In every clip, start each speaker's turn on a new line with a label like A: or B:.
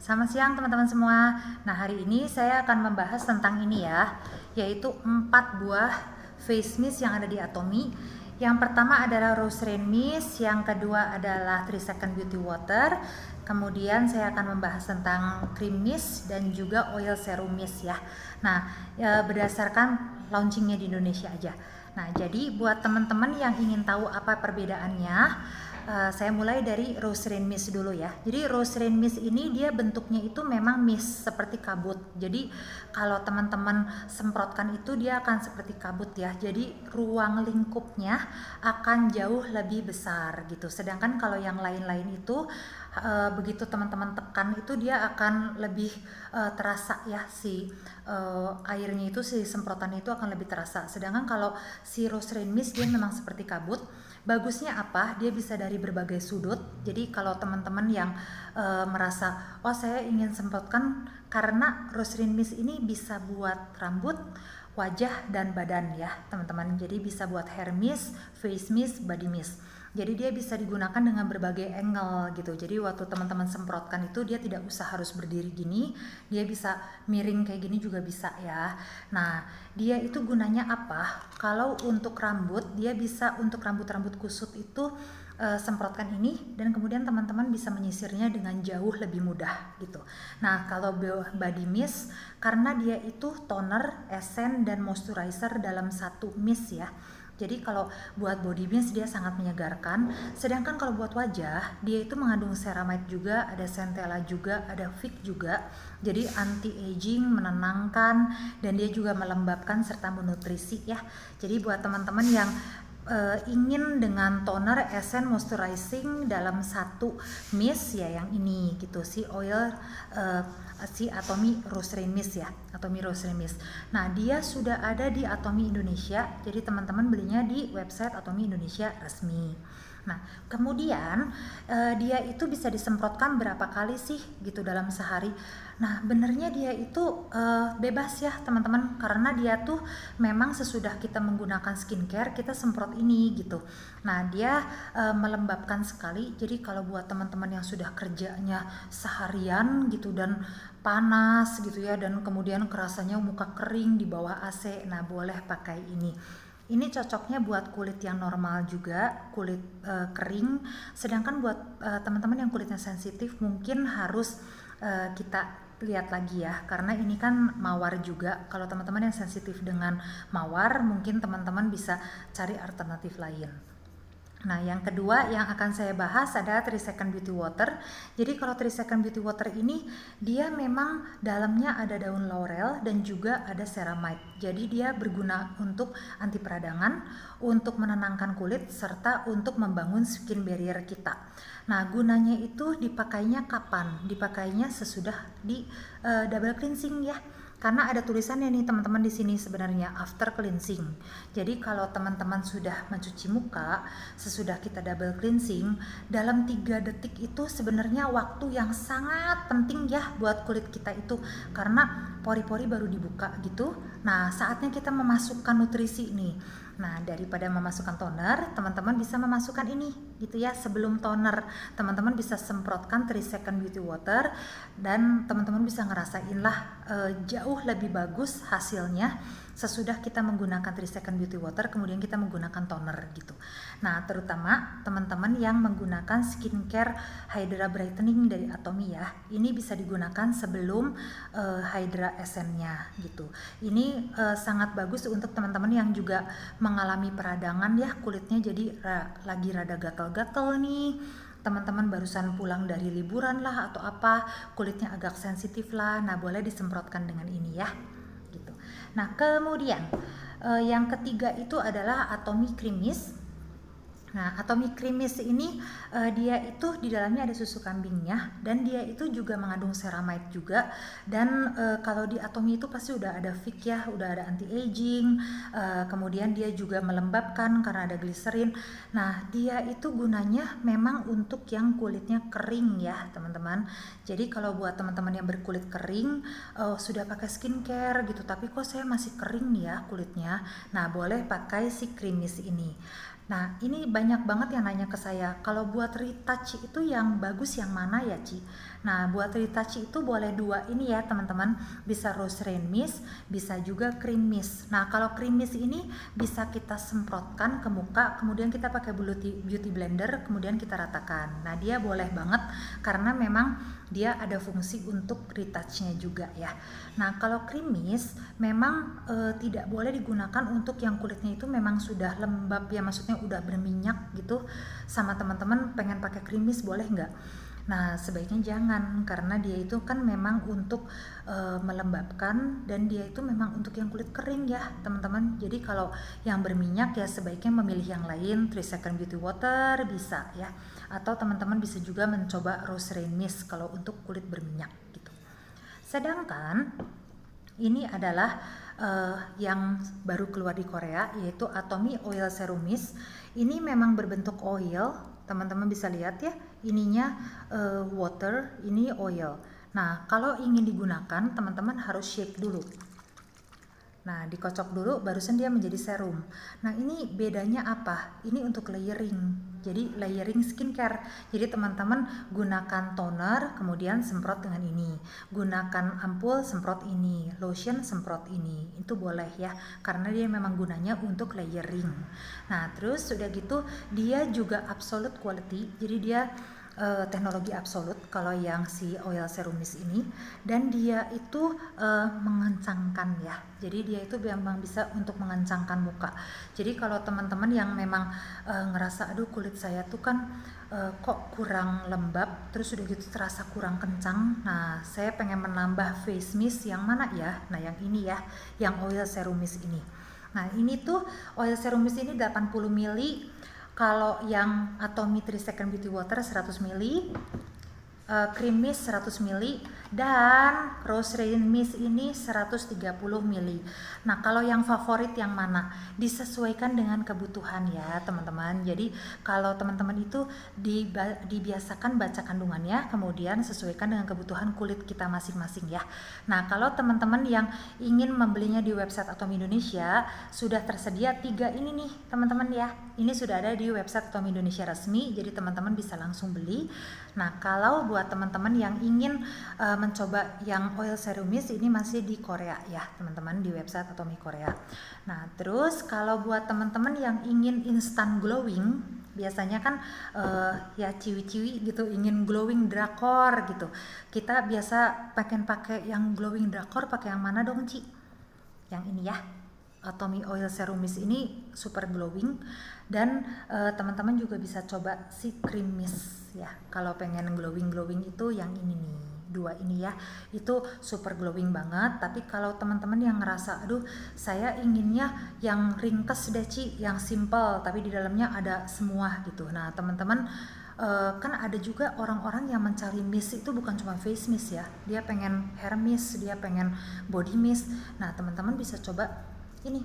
A: Selamat siang teman-teman semua. Nah, hari ini saya akan membahas tentang ini ya, yaitu 4 buah face mist yang ada di Atomy. Yang pertama adalah Rose Rain Mist, yang kedua adalah 3 Second Beauty Water. Kemudian saya akan membahas tentang cream mist dan juga oil serum mist ya. Nah, berdasarkan launchingnya di Indonesia aja. Nah, jadi buat teman-teman yang ingin tahu apa perbedaannya, saya mulai dari Rose Rain Mist dulu ya. Jadi Rose Rain Mist ini dia bentuknya itu memang mist seperti kabut. Jadi kalau teman-teman semprotkan itu dia akan seperti kabut ya. Jadi ruang lingkupnya akan jauh lebih besar gitu. Sedangkan kalau yang lain-lain itu begitu teman-teman tekan itu dia akan lebih terasa ya, si airnya itu, si semprotannya itu akan lebih terasa. Sedangkan kalau si Rose Rain Mist dia memang seperti kabut. Bagusnya apa? Dia bisa dari berbagai sudut. Jadi kalau teman-teman yang merasa, oh saya ingin semprotkan, karena Rose Rain Mist ini bisa buat rambut, wajah, dan badan ya teman-teman. Jadi bisa buat hair mist, face mist, body mist. Jadi dia bisa digunakan dengan berbagai angle gitu. Jadi waktu teman-teman semprotkan itu dia tidak usah harus berdiri gini, dia bisa miring kayak gini juga bisa ya. Nah, dia itu gunanya apa? Kalau untuk rambut, dia bisa untuk rambut-rambut kusut itu semprotkan ini, dan kemudian teman-teman bisa menyisirnya dengan jauh lebih mudah gitu. Nah, kalau body mist, karena dia itu toner, essence, dan moisturizer dalam satu mist ya. Jadi kalau buat body mist dia sangat menyegarkan. Sedangkan kalau buat wajah, dia itu mengandung ceramide juga, ada centella juga, ada fig juga. Jadi anti aging, menenangkan, dan dia juga melembabkan serta menutrisi ya. Jadi buat teman-teman yang ingin dengan toner, essence, moisturizing dalam satu mist ya, yang ini gitu, si oil si Atomy Rose Rain Mist ya, Atomy Rose Rain Mist. Nah, dia sudah ada di Atomy Indonesia, jadi teman-teman belinya di website Atomy Indonesia resmi. Nah, kemudian dia itu bisa disemprotkan berapa kali sih gitu dalam sehari. Nah, benernya dia itu bebas ya teman-teman, karena dia tuh memang sesudah kita menggunakan skincare kita semprot ini gitu. Nah, dia melembabkan sekali. Jadi kalau buat teman-teman yang sudah kerjanya seharian gitu dan panas gitu ya, dan kemudian kerasanya muka kering di bawah AC, nah boleh pakai ini. Ini cocoknya buat kulit yang normal juga, kulit kering. Sedangkan buat teman-teman yang kulitnya sensitif mungkin harus kita lihat lagi ya, karena ini kan mawar juga. Kalau teman-teman yang sensitif dengan mawar, mungkin teman-teman bisa cari alternatif lain. Nah, yang kedua yang akan saya bahas adalah 3 Second Beauty Water. Jadi kalau 3 Second Beauty Water ini dia memang dalamnya ada daun laurel dan juga ada ceramide. Jadi dia berguna untuk anti peradangan, untuk menenangkan kulit, serta untuk membangun skin barrier kita. Nah, gunanya itu dipakainya kapan? Dipakainya sesudah di double cleansing ya. Karena ada tulisannya nih teman-teman di sini sebenarnya after cleansing. Jadi kalau teman-teman sudah mencuci muka, sesudah kita double cleansing, dalam 3 detik itu sebenarnya waktu yang sangat penting ya buat kulit kita itu, karena pori-pori baru dibuka gitu. Nah, saatnya kita memasukkan nutrisi nih. Nah, daripada memasukkan toner, teman-teman bisa memasukkan ini gitu ya. Sebelum toner, teman-teman bisa semprotkan 3 Second Beauty Water, dan teman-teman bisa ngerasain lah jauh lebih bagus hasilnya sesudah kita menggunakan 3 Second Beauty Water kemudian kita menggunakan toner gitu. Nah, terutama teman-teman yang menggunakan skincare Hydra Brightening dari Atomy ya, ini bisa digunakan sebelum Hydra Essence-nya gitu. Ini sangat bagus untuk teman-teman yang juga mengalami peradangan ya, kulitnya jadi lagi rada gatal-gatal nih, teman-teman barusan pulang dari liburan lah atau apa, kulitnya agak sensitif lah, nah boleh disemprotkan dengan ini ya gitu. Nah, kemudian yang ketiga itu adalah Atomy Cream Mist. Nah, Atomy Cream Mist ini dia itu di dalamnya ada susu kambingnya, dan dia itu juga mengandung ceramide juga. Dan kalau di Atomy itu pasti udah ada fig ya, udah ada anti aging, kemudian dia juga melembabkan karena ada gliserin. Nah, dia itu gunanya memang untuk yang kulitnya kering ya teman-teman. Jadi kalau buat teman-teman yang berkulit kering, sudah pakai skincare gitu tapi kok saya masih kering nih ya kulitnya, nah boleh pakai si Cream Mist ini. Nah, ini banyak banget yang nanya ke saya, kalau buat retouch itu yang bagus yang mana ya Ci? Nah, buat retouch itu boleh dua ini ya teman-teman, bisa rose rain mist, bisa juga cream mist. Nah, kalau cream mist ini bisa kita semprotkan ke muka, kemudian kita pakai beauty blender, kemudian kita ratakan. Nah, dia boleh banget karena memang dia ada fungsi untuk retouchnya juga ya. Nah, kalau cream mist memang tidak boleh digunakan untuk yang kulitnya itu memang sudah lembab ya, maksudnya udah berminyak gitu. Sama teman-teman pengen pakai cream mist boleh nggak? Nah, sebaiknya jangan karena dia itu kan memang untuk melembabkan, dan dia itu memang untuk yang kulit kering ya teman-teman. Jadi kalau yang berminyak ya sebaiknya memilih yang lain, 3 Second Beauty Water bisa ya, atau teman-teman bisa juga mencoba Rose Rain Mist kalau untuk kulit berminyak gitu. Sedangkan ini adalah yang baru keluar di Korea, yaitu Atomy Oil Serum Mist. Ini memang berbentuk oil, teman-teman bisa lihat ya, ininya water, ini oil. Nah, kalau ingin digunakan teman-teman harus shake dulu. Nah, dikocok dulu barusan dia menjadi serum. Nah, ini bedanya apa? Ini untuk layering. Jadi layering skincare. Jadi teman-teman gunakan toner, kemudian semprot dengan ini. Gunakan ampul, semprot ini. Lotion, semprot ini. Itu boleh ya, karena dia memang gunanya untuk layering. Nah, terus sudah gitu dia juga absolute quality. Jadi dia teknologi absolut kalau yang si oil serum mist ini, dan dia itu mengencangkan ya. Jadi dia itu memang bisa untuk mengencangkan muka. Jadi kalau teman-teman yang memang ngerasa aduh kulit saya tuh kan kok kurang lembab, terus udah gitu terasa kurang kencang. Nah, saya pengen menambah face mist yang mana ya? Nah, yang ini ya, yang oil serum mist ini. Nah, ini tuh oil serum mist ini 80 ml. Kalau yang Atomy 3 Second Beauty Water 100 ml, cream mist 100 ml, dan rose rain mist ini 130 ml. Nah, kalau yang favorit yang mana? Disesuaikan dengan kebutuhan ya teman-teman. Jadi kalau teman-teman itu dibiasakan baca kandungannya, kemudian sesuaikan dengan kebutuhan kulit kita masing-masing ya. Nah, kalau teman-teman yang ingin membelinya di website Atomy Indonesia, sudah tersedia 3 ini nih teman-teman ya. Ini sudah ada di website Atomy Indonesia resmi, jadi teman-teman bisa langsung beli. Nah, kalau buat teman-teman yang ingin mencoba yang oil serum mist, ini masih di Korea ya teman-teman, di website Atomy Korea. Nah, terus kalau buat teman-teman yang ingin instant glowing, biasanya kan ya ciwi-ciwi gitu ingin glowing drakor gitu, kita biasa pakai yang glowing drakor, pakai yang mana dong Ci? Yang ini ya, Atomy Oil Serum Mist ini super glowing. Dan teman-teman juga bisa coba si cream mist ya, kalau pengen glowing itu yang ini nih, 2 ini ya, itu super glowing banget. Tapi kalau teman-teman yang ngerasa aduh saya inginnya yang ringkes deh Ci, yang simple tapi di dalamnya ada semua gitu. Nah, teman-teman kan ada juga orang-orang yang mencari mist itu bukan cuma face mist ya, dia pengen hair mist, dia pengen body mist. Nah, teman-teman bisa coba ini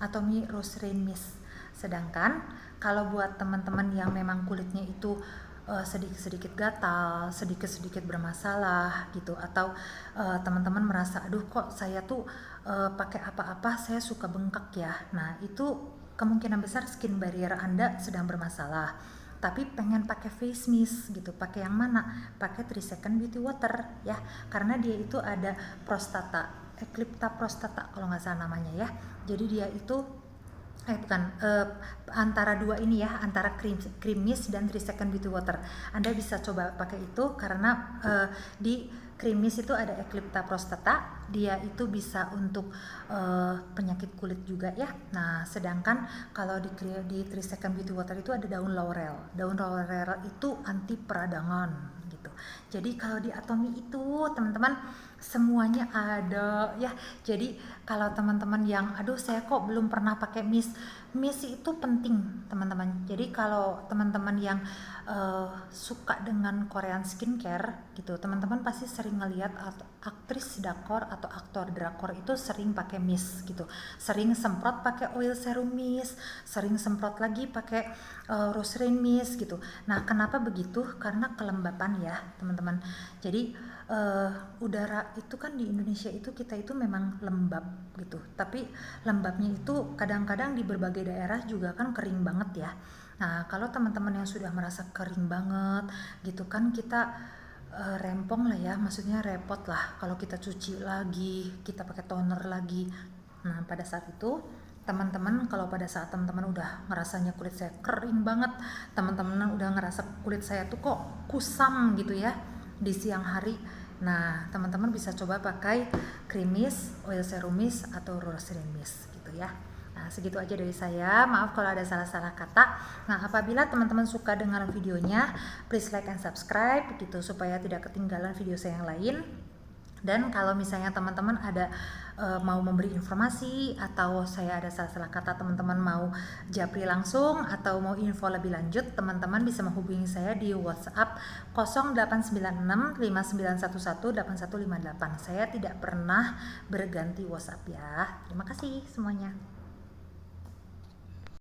A: Atomy Rose Rain Mist. Sedangkan kalau buat teman-teman yang memang kulitnya itu sedikit-sedikit gatal, sedikit-sedikit bermasalah gitu, atau teman-teman merasa aduh kok saya tuh pakai apa-apa saya suka bengkak ya. Nah, itu kemungkinan besar skin barrier Anda sedang bermasalah. Tapi pengen pakai face mist gitu, pakai yang mana? Pakai 3 Second Beauty Water ya, karena dia itu ada Eclipta prostata kalau nggak salah namanya ya. Jadi dia itu antara 2 ini ya, antara cream mist dan 3 Second Beauty Water. Anda bisa coba pakai itu karena di cream mist itu ada Eclipta prostata, dia itu bisa untuk penyakit kulit juga ya. Nah, sedangkan kalau di 3 Second Beauty Water itu ada daun laurel. Daun laurel itu anti peradangan gitu. Jadi kalau di Atomy itu teman-teman semuanya ada ya. Jadi kalau teman-teman yang aduh saya kok belum pernah pakai mist itu penting teman-teman. Jadi kalau teman-teman yang suka dengan Korean skincare gitu, teman-teman pasti sering ngelihat aktris drakor atau aktor drakor itu sering pakai mist gitu, sering semprot pakai oil serum mist, sering semprot lagi pakai rose rain mist gitu. Nah, kenapa begitu? Karena kelembapan ya teman-teman. Jadi udara itu kan di Indonesia itu kita itu memang lembab gitu, tapi lembabnya itu kadang-kadang di berbagai daerah juga kan kering banget ya. Nah, kalau teman-teman yang sudah merasa kering banget gitu kan, kita rempong lah ya, maksudnya repot lah kalau kita cuci lagi, kita pakai toner lagi. Nah, pada saat itu teman-teman, kalau pada saat teman-teman udah ngerasanya kulit saya kering banget, teman-teman udah ngerasa kulit saya tuh kok kusam gitu ya di siang hari, nah teman-teman bisa coba pakai cream mist, oil serum mist, atau rosary mist gitu ya. Nah, segitu aja dari saya. Maaf kalau ada salah-salah kata. Nah, apabila teman-teman suka dengan videonya, please like and subscribe gitu supaya tidak ketinggalan video saya yang lain. Dan kalau misalnya teman-teman ada mau memberi informasi atau saya ada salah-salah kata, teman-teman mau japri langsung atau mau info lebih lanjut, teman-teman bisa menghubungi saya di WhatsApp 0896 5911 8158. Saya tidak pernah berganti WhatsApp ya. Terima kasih semuanya.